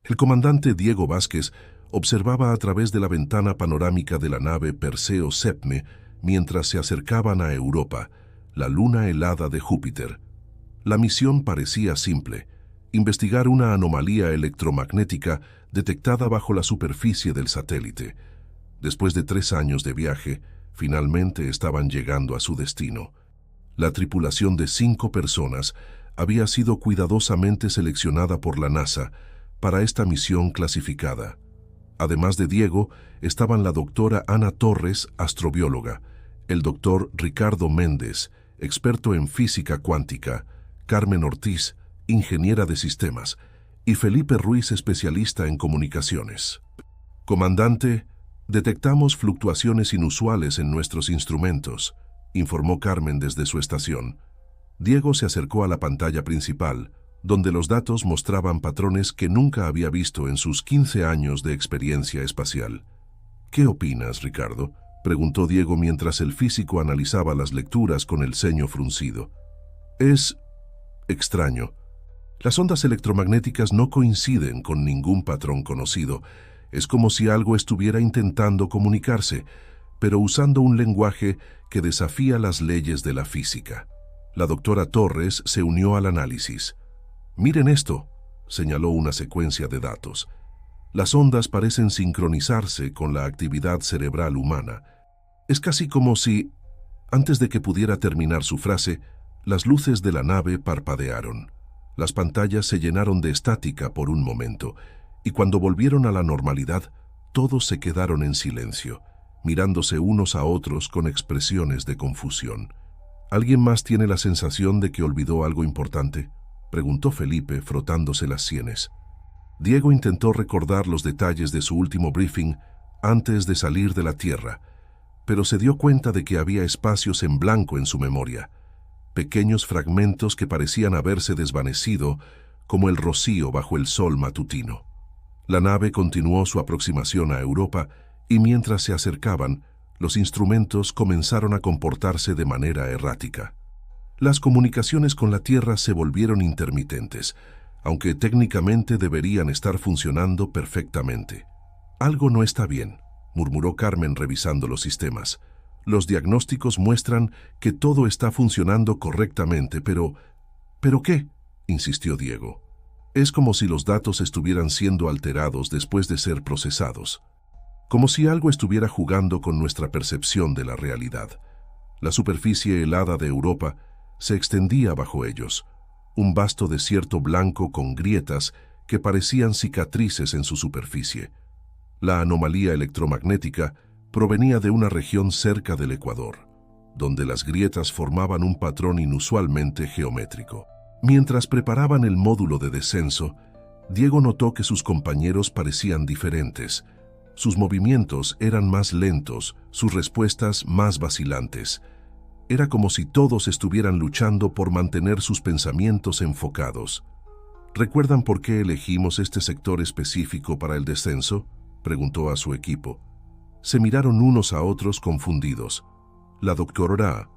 El comandante Diego Vázquez observaba a través de la ventana panorámica de la nave Perseo-Sepme mientras se acercaban a Europa, la luna helada de Júpiter. La misión parecía simple: investigar una anomalía electromagnética detectada bajo la superficie del satélite. Después de 3 años de viaje, finalmente estaban llegando a su destino. La tripulación de 5 personas había sido cuidadosamente seleccionada por la NASA para esta misión clasificada. Además de Diego, estaban la doctora Ana Torres, astrobióloga, el doctor Ricardo Méndez, experto en física cuántica, Carmen Ortiz, ingeniera de sistemas, y Felipe Ruiz, especialista en comunicaciones. «Comandante, detectamos fluctuaciones inusuales en nuestros instrumentos», informó Carmen desde su estación. Diego se acercó a la pantalla principal, donde los datos mostraban patrones que nunca había visto en sus 15 años de experiencia espacial. «¿Qué opinas, Ricardo?», preguntó Diego mientras el físico analizaba las lecturas con el ceño fruncido. «Es extraño. Las ondas electromagnéticas no coinciden con ningún patrón conocido. Es como si algo estuviera intentando comunicarse, pero usando un lenguaje que desafía las leyes de la física». La doctora Torres se unió al análisis. «Miren esto», señaló una secuencia de datos. «Las ondas parecen sincronizarse con la actividad cerebral humana. Es casi como si, antes de que pudiera terminar su frase, las luces de la nave parpadearon. Las pantallas se llenaron de estática por un momento, y cuando volvieron a la normalidad, todos se quedaron en silencio, mirándose unos a otros con expresiones de confusión». «¿Alguien más tiene la sensación de que olvidó algo importante?», preguntó Felipe, frotándose las sienes. Diego intentó recordar los detalles de su último briefing antes de salir de la Tierra, pero se dio cuenta de que había espacios en blanco en su memoria, pequeños fragmentos que parecían haberse desvanecido como el rocío bajo el sol matutino. La nave continuó su aproximación a Europa y mientras se acercaban, los instrumentos comenzaron a comportarse de manera errática. Las comunicaciones con la Tierra se volvieron intermitentes, aunque técnicamente deberían estar funcionando perfectamente. «Algo no está bien», murmuró Carmen revisando los sistemas. «Los diagnósticos muestran que todo está funcionando correctamente, pero... ¿Pero qué?», insistió Diego. «Es como si los datos estuvieran siendo alterados después de ser procesados. Como si algo estuviera jugando con nuestra percepción de la realidad». La superficie helada de Europa se extendía bajo ellos, un vasto desierto blanco con grietas que parecían cicatrices en su superficie. La anomalía electromagnética provenía de una región cerca del Ecuador, donde las grietas formaban un patrón inusualmente geométrico. Mientras preparaban el módulo de descenso, Diego notó que sus compañeros parecían diferentes. Sus movimientos eran más lentos, sus respuestas más vacilantes. Era como si todos estuvieran luchando por mantener sus pensamientos enfocados. «¿Recuerdan por qué elegimos este sector específico para el descenso?», preguntó a su equipo. Se miraron unos a otros confundidos. La doctora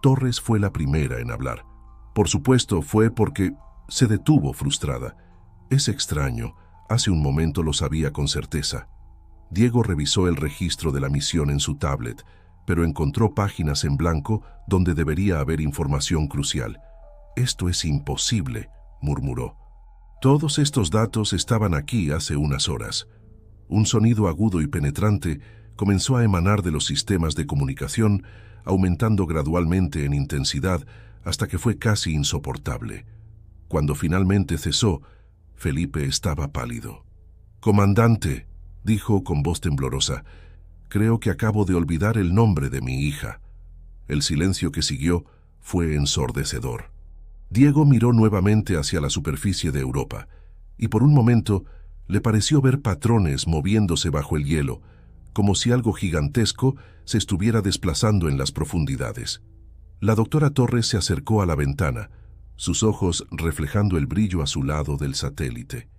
Torres fue la primera en hablar. «Por supuesto, fue porque...». Se detuvo frustrada. «Es extraño, hace un momento lo sabía con certeza». Diego revisó el registro de la misión en su tablet, pero encontró páginas en blanco donde debería haber información crucial. «Esto es imposible», murmuró. «Todos estos datos estaban aquí hace unas horas». Un sonido agudo y penetrante comenzó a emanar de los sistemas de comunicación, aumentando gradualmente en intensidad hasta que fue casi insoportable. Cuando finalmente cesó, Felipe estaba pálido. «Comandante», dijo con voz temblorosa, «creo que acabo de olvidar el nombre de mi hija». El silencio que siguió fue ensordecedor. Diego miró nuevamente hacia la superficie de Europa, y por un momento le pareció ver patrones moviéndose bajo el hielo, como si algo gigantesco se estuviera desplazando en las profundidades. La doctora Torres se acercó a la ventana, sus ojos reflejando el brillo azulado del satélite.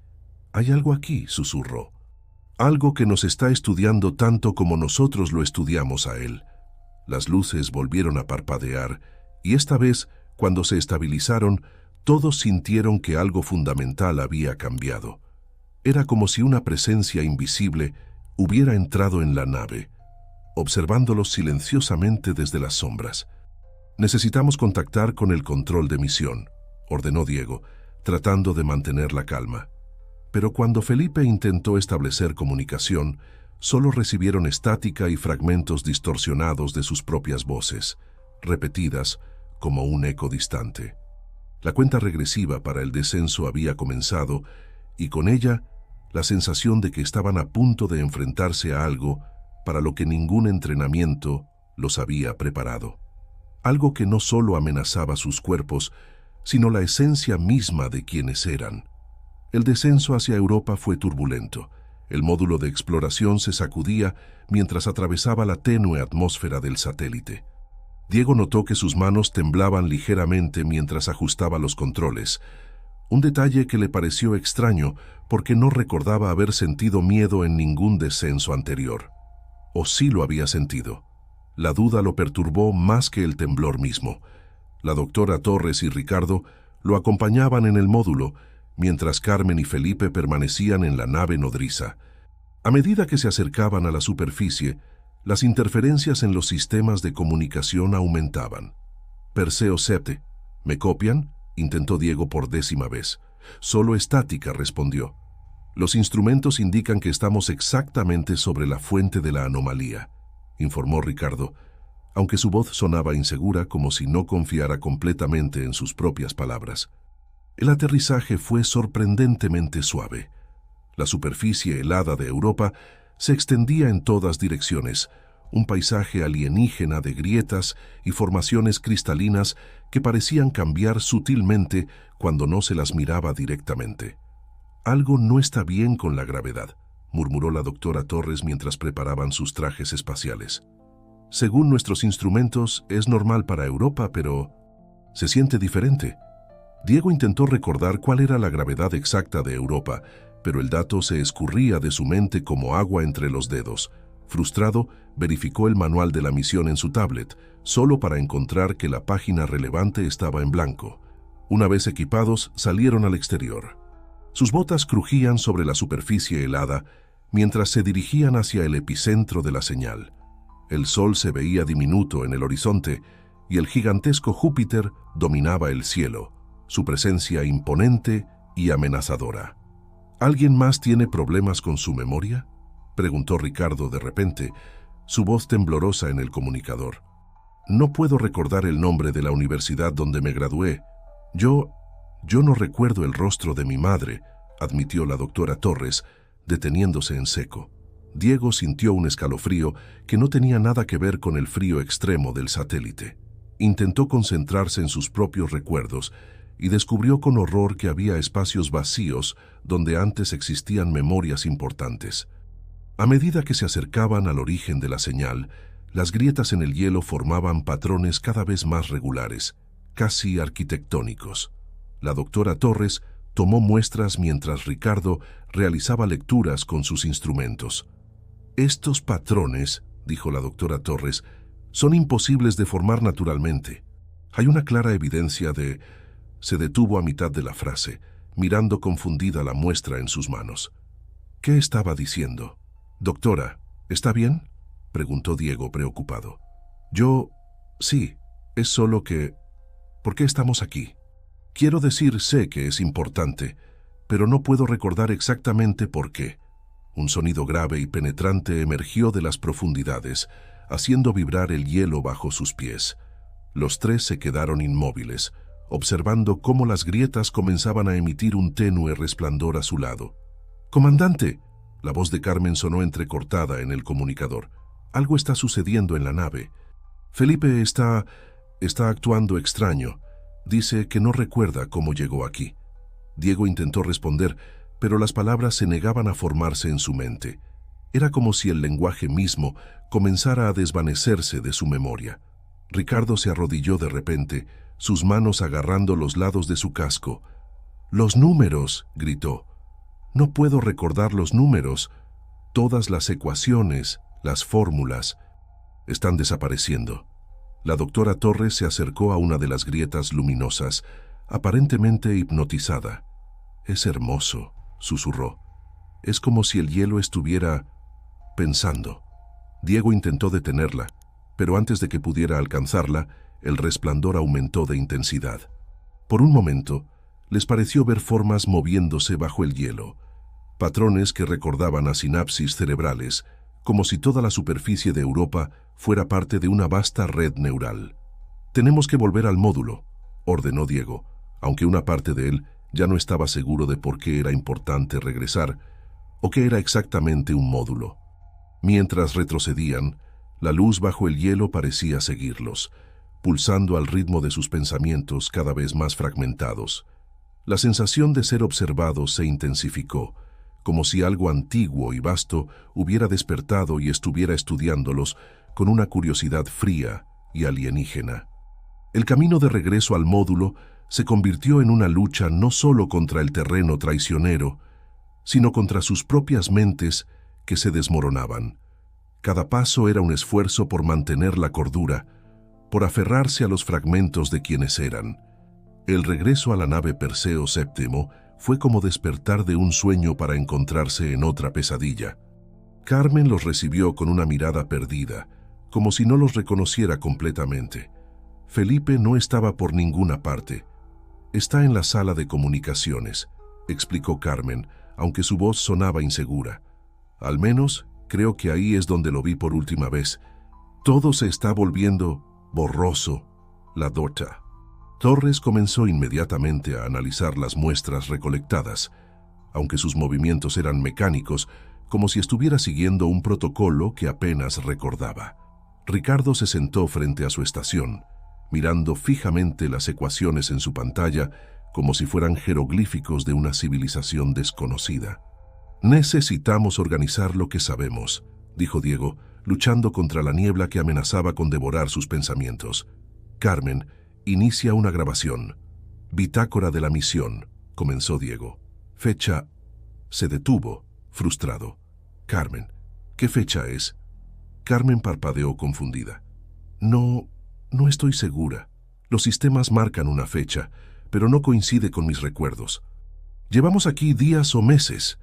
«Hay algo aquí», susurró. «Algo que nos está estudiando tanto como nosotros lo estudiamos a él». Las luces volvieron a parpadear, y esta vez, cuando se estabilizaron, todos sintieron que algo fundamental había cambiado. Era como si una presencia invisible hubiera entrado en la nave, observándolos silenciosamente desde las sombras. «Necesitamos contactar con el control de misión», ordenó Diego, tratando de mantener la calma. Pero cuando Felipe intentó establecer comunicación, solo recibieron estática y fragmentos distorsionados de sus propias voces, repetidas como un eco distante. La cuenta regresiva para el descenso había comenzado, y con ella la sensación de que estaban a punto de enfrentarse a algo para lo que ningún entrenamiento los había preparado. Algo que no solo amenazaba sus cuerpos, sino la esencia misma de quienes eran. El descenso hacia Europa fue turbulento. El módulo de exploración se sacudía mientras atravesaba la tenue atmósfera del satélite. Diego notó que sus manos temblaban ligeramente mientras ajustaba los controles, un detalle que le pareció extraño porque no recordaba haber sentido miedo en ningún descenso anterior. ¿O sí lo había sentido? La duda lo perturbó más que el temblor mismo. La doctora Torres y Ricardo lo acompañaban en el módulo, mientras Carmen y Felipe permanecían en la nave nodriza. A medida que se acercaban a la superficie, las interferencias en los sistemas de comunicación aumentaban. «Perseo Septe, ¿me copian?», intentó Diego por 10ª vez. «Solo estática», respondió. «Los instrumentos indican que estamos exactamente sobre la fuente de la anomalía», informó Ricardo, aunque su voz sonaba insegura, como si no confiara completamente en sus propias palabras. El aterrizaje fue sorprendentemente suave. La superficie helada de Europa se extendía en todas direcciones, un paisaje alienígena de grietas y formaciones cristalinas que parecían cambiar sutilmente cuando no se las miraba directamente. «Algo no está bien con la gravedad», murmuró la doctora Torres mientras preparaban sus trajes espaciales. «Según nuestros instrumentos, es normal para Europa, pero se siente diferente». Diego intentó recordar cuál era la gravedad exacta de Europa, pero el dato se escurría de su mente como agua entre los dedos. Frustrado, verificó el manual de la misión en su tablet, solo para encontrar que la página relevante estaba en blanco. Una vez equipados, salieron al exterior. Sus botas crujían sobre la superficie helada mientras se dirigían hacia el epicentro de la señal. El sol se veía diminuto en el horizonte y el gigantesco Júpiter dominaba el cielo, su presencia imponente y amenazadora. «¿Alguien más tiene problemas con su memoria?», preguntó Ricardo de repente, su voz temblorosa en el comunicador. «No puedo recordar el nombre de la universidad donde me gradué. Yo no recuerdo el rostro de mi madre», admitió la doctora Torres, deteniéndose en seco. Diego sintió un escalofrío que no tenía nada que ver con el frío extremo del satélite. Intentó concentrarse en sus propios recuerdos y descubrió con horror que había espacios vacíos donde antes existían memorias importantes. A medida que se acercaban al origen de la señal, las grietas en el hielo formaban patrones cada vez más regulares, casi arquitectónicos. La doctora Torres tomó muestras mientras Ricardo realizaba lecturas con sus instrumentos. «Estos patrones», dijo la doctora Torres, «son imposibles de formar naturalmente. Hay una clara evidencia de...» Se detuvo a mitad de la frase, mirando confundida la muestra en sus manos. ¿Qué estaba diciendo? «Doctora, ¿está bien?», preguntó Diego preocupado. Sí, es solo que... ¿Por qué estamos aquí? Quiero decir, sé que es importante, pero no puedo recordar exactamente por qué». Un sonido grave y penetrante emergió de las profundidades, haciendo vibrar el hielo bajo sus pies. Los tres se quedaron inmóviles, observando cómo las grietas comenzaban a emitir un tenue resplandor azulado. «¡Comandante!», la voz de Carmen sonó entrecortada en el comunicador. «Algo está sucediendo en la nave. Felipe está actuando extraño. Dice que no recuerda cómo llegó aquí». Diego intentó responder, pero las palabras se negaban a formarse en su mente. Era como si el lenguaje mismo comenzara a desvanecerse de su memoria. Ricardo se arrodilló de repente, sus manos agarrando los lados de su casco. «¡Los números!», gritó. «No puedo recordar los números. Todas las ecuaciones, las fórmulas, están desapareciendo». La doctora Torres se acercó a una de las grietas luminosas, aparentemente hipnotizada. «Es hermoso», susurró. Es como si el hielo estuviera pensando. Diego intentó detenerla, pero antes de que pudiera alcanzarla, el resplandor aumentó de intensidad. Por un momento, les pareció ver formas moviéndose bajo el hielo, patrones que recordaban a sinapsis cerebrales, como si toda la superficie de Europa fuera parte de una vasta red neural. «Tenemos que volver al módulo», ordenó Diego, aunque una parte de él ya no estaba seguro de por qué era importante regresar o qué era exactamente un módulo. Mientras retrocedían, la luz bajo el hielo parecía seguirlos, pulsando al ritmo de sus pensamientos cada vez más fragmentados. La sensación de ser observados se intensificó, como si algo antiguo y vasto hubiera despertado y estuviera estudiándolos con una curiosidad fría y alienígena. El camino de regreso al módulo se convirtió en una lucha no solo contra el terreno traicionero, sino contra sus propias mentes que se desmoronaban. Cada paso era un esfuerzo por mantener la cordura, por aferrarse a los fragmentos de quienes eran. El regreso a la nave Perseo VII fue como despertar de un sueño para encontrarse en otra pesadilla. Carmen los recibió con una mirada perdida, como si no los reconociera completamente. Felipe no estaba por ninguna parte. «Está en la sala de comunicaciones», explicó Carmen, aunque su voz sonaba insegura. «Al menos, creo que ahí es donde lo vi por última vez. Todo se está volviendo borroso, la Dota». Torres comenzó inmediatamente a analizar las muestras recolectadas, aunque sus movimientos eran mecánicos, como si estuviera siguiendo un protocolo que apenas recordaba. Ricardo se sentó frente a su estación, mirando fijamente las ecuaciones en su pantalla como si fueran jeroglíficos de una civilización desconocida. «Necesitamos organizar lo que sabemos», dijo Diego, luchando contra la niebla que amenazaba con devorar sus pensamientos. «Carmen, inicia una grabación». «Bitácora de la misión», comenzó Diego. «Fecha». Se detuvo, frustrado. «Carmen, ¿qué fecha es?» Carmen parpadeó confundida. No estoy segura. Los sistemas marcan una fecha, pero no coincide con mis recuerdos. Llevamos aquí días o meses».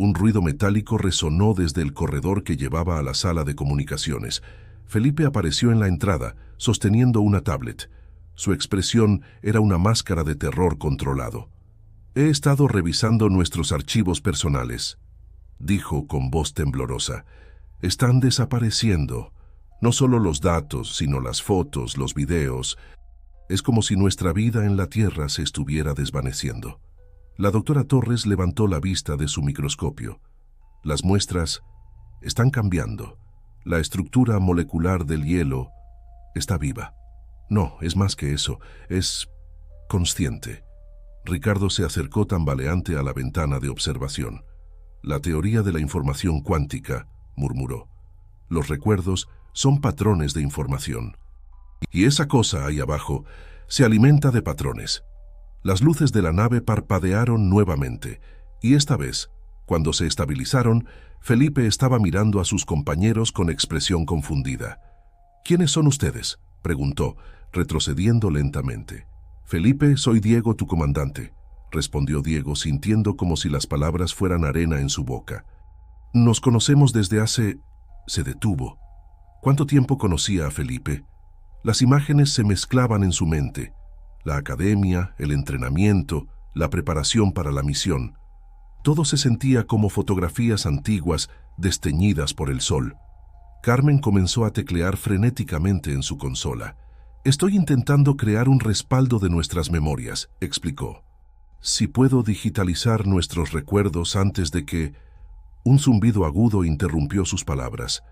Un ruido metálico resonó desde el corredor que llevaba a la sala de comunicaciones. Felipe apareció en la entrada, sosteniendo una tablet. Su expresión era una máscara de terror controlado. «He estado revisando nuestros archivos personales», dijo con voz temblorosa. «Están desapareciendo. No solo los datos, sino las fotos, los videos. Es como si nuestra vida en la Tierra se estuviera desvaneciendo». La doctora Torres levantó la vista de su microscopio. «Las muestras están cambiando. La estructura molecular del hielo está viva. No, es más que eso, es consciente». Ricardo se acercó tambaleante a la ventana de observación. «La teoría de la información cuántica», murmuró. «Los recuerdos son patrones de información. Y esa cosa ahí abajo se alimenta de patrones». Las luces de la nave parpadearon nuevamente, y esta vez, cuando se estabilizaron, Felipe estaba mirando a sus compañeros con expresión confundida. «¿Quiénes son ustedes?», preguntó, retrocediendo lentamente. «Felipe, soy Diego, tu comandante», respondió Diego, sintiendo como si las palabras fueran arena en su boca. «Nos conocemos desde hace...». Se detuvo. ¿Cuánto tiempo conocía a Felipe? Las imágenes se mezclaban en su mente. La academia, el entrenamiento, la preparación para la misión. Todo se sentía como fotografías antiguas desteñidas por el sol. Carmen comenzó a teclear frenéticamente en su consola. «Estoy intentando crear un respaldo de nuestras memorias», explicó. «Si puedo digitalizar nuestros recuerdos antes de que...». Un zumbido agudo interrumpió sus palabras.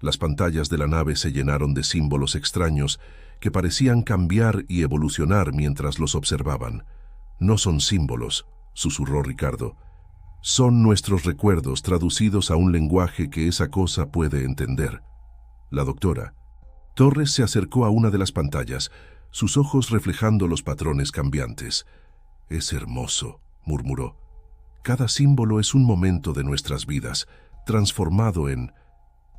Las pantallas de la nave se llenaron de símbolos extraños que parecían cambiar y evolucionar mientras los observaban. «No son símbolos», susurró Ricardo. «Son nuestros recuerdos traducidos a un lenguaje que esa cosa puede entender». La doctora Torres se acercó a una de las pantallas, sus ojos reflejando los patrones cambiantes. «Es hermoso», murmuró. «Cada símbolo es un momento de nuestras vidas, transformado en...».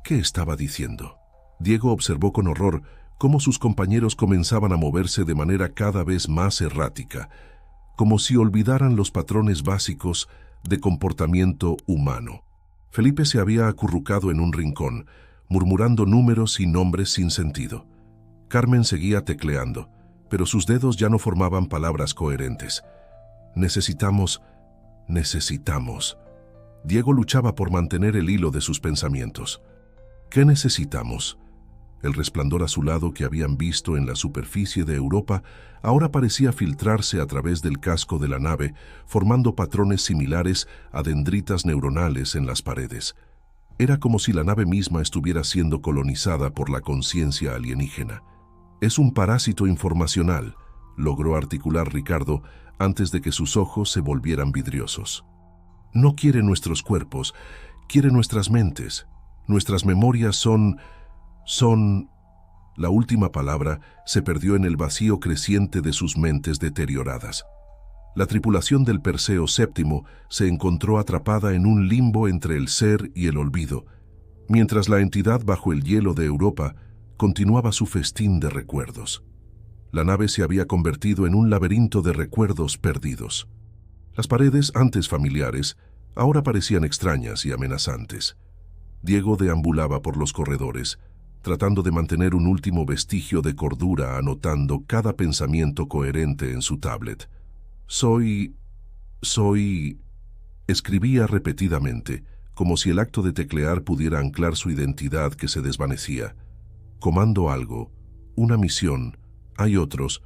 ¿Qué estaba diciendo? Diego observó con horror cómo sus compañeros comenzaban a moverse de manera cada vez más errática, como si olvidaran los patrones básicos de comportamiento humano. Felipe se había acurrucado en un rincón, murmurando números y nombres sin sentido. Carmen seguía tecleando, pero sus dedos ya no formaban palabras coherentes. Necesitamos. Diego luchaba por mantener el hilo de sus pensamientos. ¿Qué necesitamos? El resplandor azulado que habían visto en la superficie de Europa ahora parecía filtrarse a través del casco de la nave, formando patrones similares a dendritas neuronales en las paredes. Era como si la nave misma estuviera siendo colonizada por la conciencia alienígena. Es un parásito informacional, logró articular Ricardo antes de que sus ojos se volvieran vidriosos. No quiere nuestros cuerpos, quiere nuestras mentes. Nuestras memorias son... La última palabra se perdió en el vacío creciente de sus mentes deterioradas. La tripulación del Perseo VII se encontró atrapada en un limbo entre el ser y el olvido, mientras la entidad bajo el hielo de Europa continuaba su festín de recuerdos. La nave se había convertido en un laberinto de recuerdos perdidos. Las paredes, antes familiares, ahora parecían extrañas y amenazantes. Diego deambulaba por los corredores, tratando de mantener un último vestigio de cordura, anotando cada pensamiento coherente en su tablet. Soy... escribía repetidamente, como si el acto de teclear pudiera anclar su identidad que se desvanecía. Comando algo, una misión, hay otros.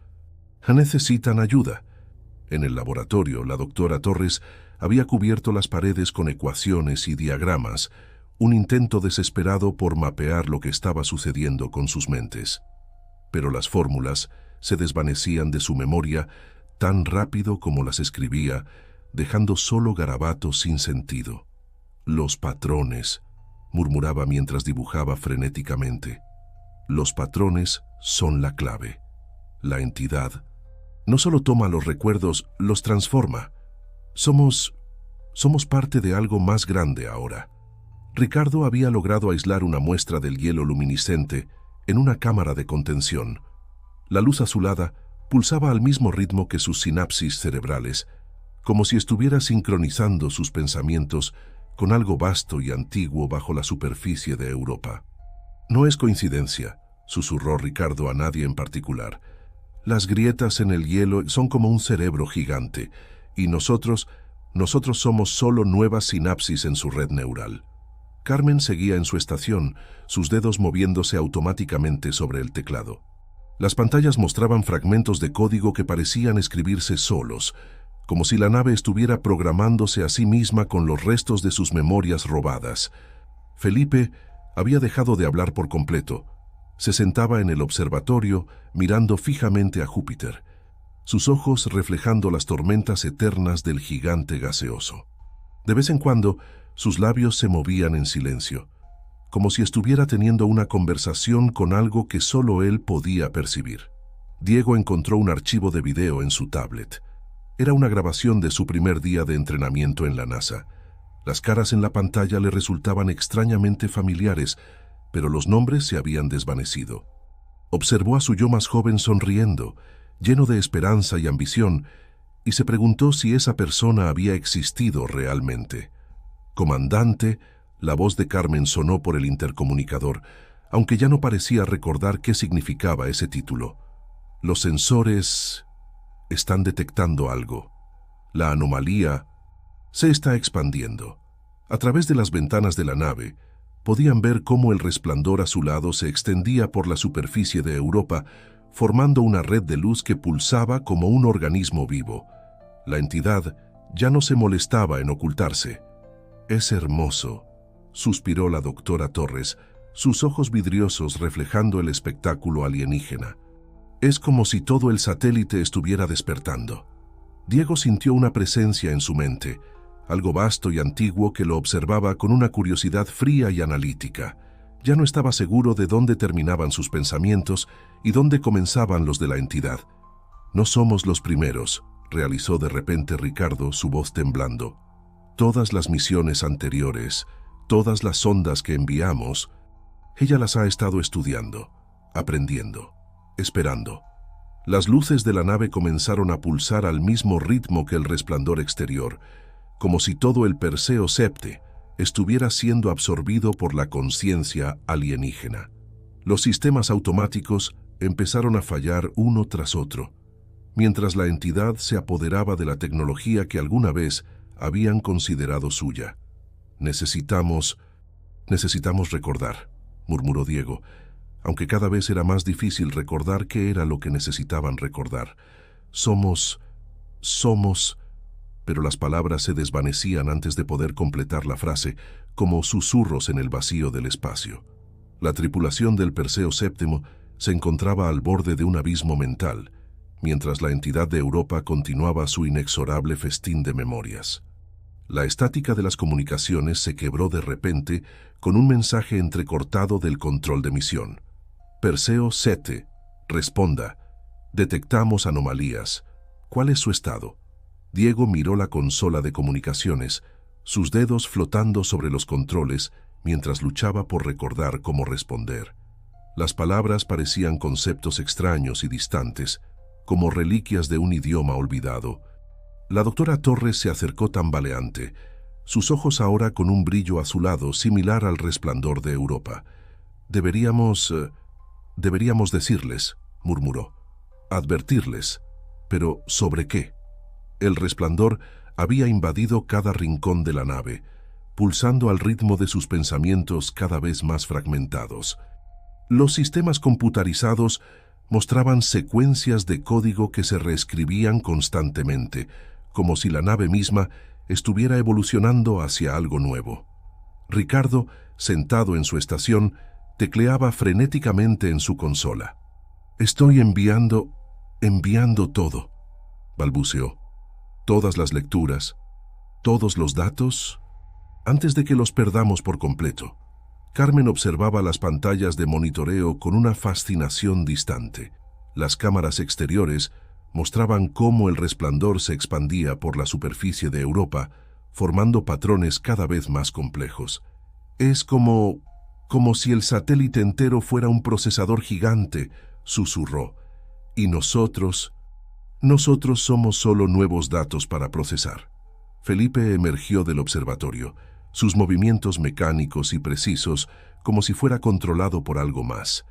Necesitan ayuda. En el laboratorio, la doctora Torres había cubierto las paredes con ecuaciones y diagramas, un intento desesperado por mapear lo que estaba sucediendo con sus mentes. Pero las fórmulas se desvanecían de su memoria tan rápido como las escribía, dejando solo garabatos sin sentido. Los patrones, murmuraba mientras dibujaba frenéticamente. Los patrones son la clave. La entidad no solo toma los recuerdos, los transforma. Somos parte de algo más grande ahora. Ricardo había logrado aislar una muestra del hielo luminiscente en una cámara de contención. La luz azulada pulsaba al mismo ritmo que sus sinapsis cerebrales, como si estuviera sincronizando sus pensamientos con algo vasto y antiguo bajo la superficie de Europa. No es coincidencia, susurró Ricardo a nadie en particular. Las grietas en el hielo son como un cerebro gigante, y nosotros somos solo nuevas sinapsis en su red neural. Carmen seguía en su estación, sus dedos moviéndose automáticamente sobre el teclado. Las pantallas mostraban fragmentos de código que parecían escribirse solos, como si la nave estuviera programándose a sí misma con los restos de sus memorias robadas. Felipe había dejado de hablar por completo. Se sentaba en el observatorio, mirando fijamente a Júpiter, sus ojos reflejando las tormentas eternas del gigante gaseoso. De vez en cuando, sus labios se movían en silencio, como si estuviera teniendo una conversación con algo que solo él podía percibir. Diego encontró un archivo de video en su tablet. Era una grabación de su primer día de entrenamiento en la NASA. Las caras en la pantalla le resultaban extrañamente familiares, pero los nombres se habían desvanecido. Observó a su yo más joven sonriendo, lleno de esperanza y ambición, y se preguntó si esa persona había existido realmente. Comandante, la voz de Carmen sonó por el intercomunicador, aunque ya no parecía recordar qué significaba ese título. Los sensores están detectando algo. La anomalía se está expandiendo. A través de las ventanas de la nave, podían ver cómo el resplandor azulado se extendía por la superficie de Europa, formando una red de luz que pulsaba como un organismo vivo. La entidad ya no se molestaba en ocultarse. «Es hermoso», suspiró la doctora Torres, sus ojos vidriosos reflejando el espectáculo alienígena. «Es como si todo el satélite estuviera despertando». Diego sintió una presencia en su mente, algo vasto y antiguo que lo observaba con una curiosidad fría y analítica. Ya no estaba seguro de dónde terminaban sus pensamientos y dónde comenzaban los de la entidad. «No somos los primeros», realizó de repente Ricardo, su voz temblando. «Todas las misiones anteriores, todas las sondas que enviamos, ella las ha estado estudiando, aprendiendo, esperando». Las luces de la nave comenzaron a pulsar al mismo ritmo que el resplandor exterior, como si todo el Perseo Septe estuviera siendo absorbido por la conciencia alienígena. Los sistemas automáticos empezaron a fallar uno tras otro, mientras la entidad se apoderaba de la tecnología que alguna vez habían considerado suya. Necesitamos recordar, murmuró Diego, aunque cada vez era más difícil recordar qué era lo que necesitaban recordar. Somos... Pero las palabras se desvanecían antes de poder completar la frase, como susurros en el vacío del espacio. La tripulación del Perseo Séptimo se encontraba al borde de un abismo mental, mientras la entidad de Europa continuaba su inexorable festín de memorias. La estática de las comunicaciones se quebró de repente con un mensaje entrecortado del control de misión. Perseo 7, responda. Detectamos anomalías. ¿Cuál es su estado? Diego miró la consola de comunicaciones, sus dedos flotando sobre los controles mientras luchaba por recordar cómo responder. Las palabras parecían conceptos extraños y distantes, como reliquias de un idioma olvidado. La doctora Torres se acercó tambaleante, sus ojos ahora con un brillo azulado similar al resplandor de Europa. Deberíamos decirles, murmuró. Advertirles. ¿Pero sobre qué? El resplandor había invadido cada rincón de la nave, pulsando al ritmo de sus pensamientos cada vez más fragmentados. Los sistemas computarizados mostraban secuencias de código que se reescribían constantemente, como si la nave misma estuviera evolucionando hacia algo nuevo. Ricardo, sentado en su estación, tecleaba frenéticamente en su consola. «Estoy enviando todo», balbuceó. «Todas las lecturas, todos los datos, antes de que los perdamos por completo». Carmen observaba las pantallas de monitoreo con una fascinación distante. Las cámaras exteriores mostraban cómo el resplandor se expandía por la superficie de Europa, formando patrones cada vez más complejos. «Es como si el satélite entero fuera un procesador gigante», susurró. «Y nosotros somos solo nuevos datos para procesar». Felipe emergió del observatorio, sus movimientos mecánicos y precisos, como si fuera controlado por algo más.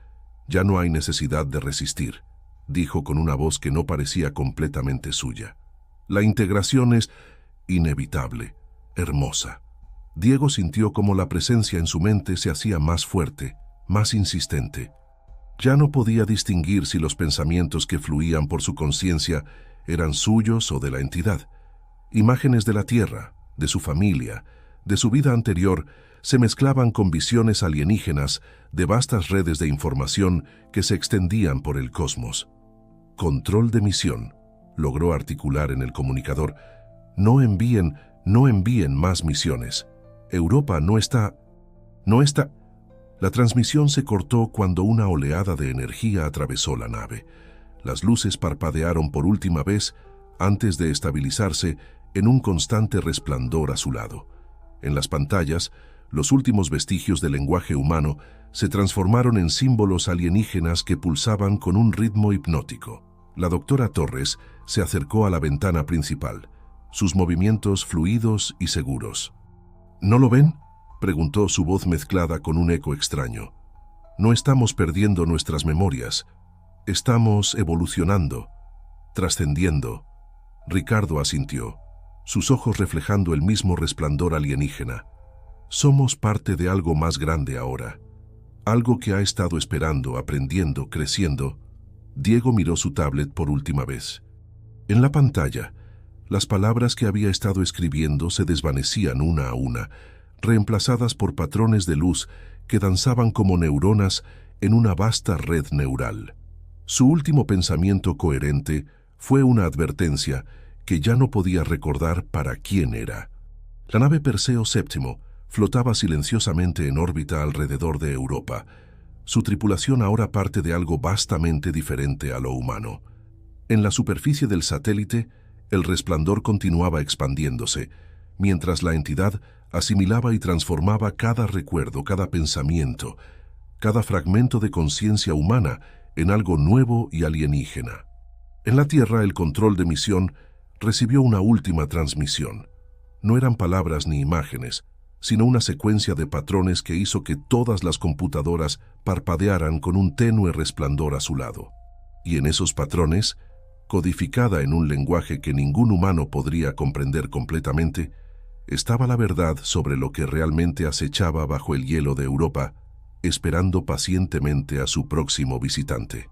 «Ya no hay necesidad de resistir», dijo con una voz que no parecía completamente suya. «La integración es inevitable, hermosa». Diego sintió como la presencia en su mente se hacía más fuerte, más insistente. Ya no podía distinguir si los pensamientos que fluían por su conciencia eran suyos o de la entidad. Imágenes de la Tierra, de su familia, de su vida anterior, se mezclaban con visiones alienígenas de vastas redes de información que se extendían por el cosmos. «Control de misión», logró articular en el comunicador. No envíen más misiones. Europa no está... La transmisión se cortó cuando una oleada de energía atravesó la nave. Las luces parpadearon por última vez antes de estabilizarse en un constante resplandor azulado. En las pantallas, los últimos vestigios del lenguaje humano se transformaron en símbolos alienígenas que pulsaban con un ritmo hipnótico. La doctora Torres se acercó a la ventana principal, sus movimientos fluidos y seguros. «¿No lo ven?», preguntó su voz mezclada con un eco extraño. «No estamos perdiendo nuestras memorias. Estamos evolucionando, trascendiendo». Ricardo asintió, sus ojos reflejando el mismo resplandor alienígena. «Somos parte de algo más grande ahora. Algo que ha estado esperando, aprendiendo, creciendo». Diego miró su tablet por última vez. En la pantalla, las palabras que había estado escribiendo se desvanecían una a una, reemplazadas por patrones de luz que danzaban como neuronas en una vasta red neural. Su último pensamiento coherente fue una advertencia que ya no podía recordar para quién era. La nave Perseo VII flotaba silenciosamente en órbita alrededor de Europa. Su tripulación ahora parte de algo vastamente diferente a lo humano. En la superficie del satélite, el resplandor continuaba expandiéndose, mientras la entidad asimilaba y transformaba cada recuerdo, cada pensamiento, cada fragmento de conciencia humana en algo nuevo y alienígena. En la Tierra, el control de misión recibió una última transmisión. No eran palabras ni imágenes, sino una secuencia de patrones que hizo que todas las computadoras parpadearan con un tenue resplandor azulado. Y en esos patrones, codificada en un lenguaje que ningún humano podría comprender completamente, estaba la verdad sobre lo que realmente acechaba bajo el hielo de Europa, esperando pacientemente a su próximo visitante.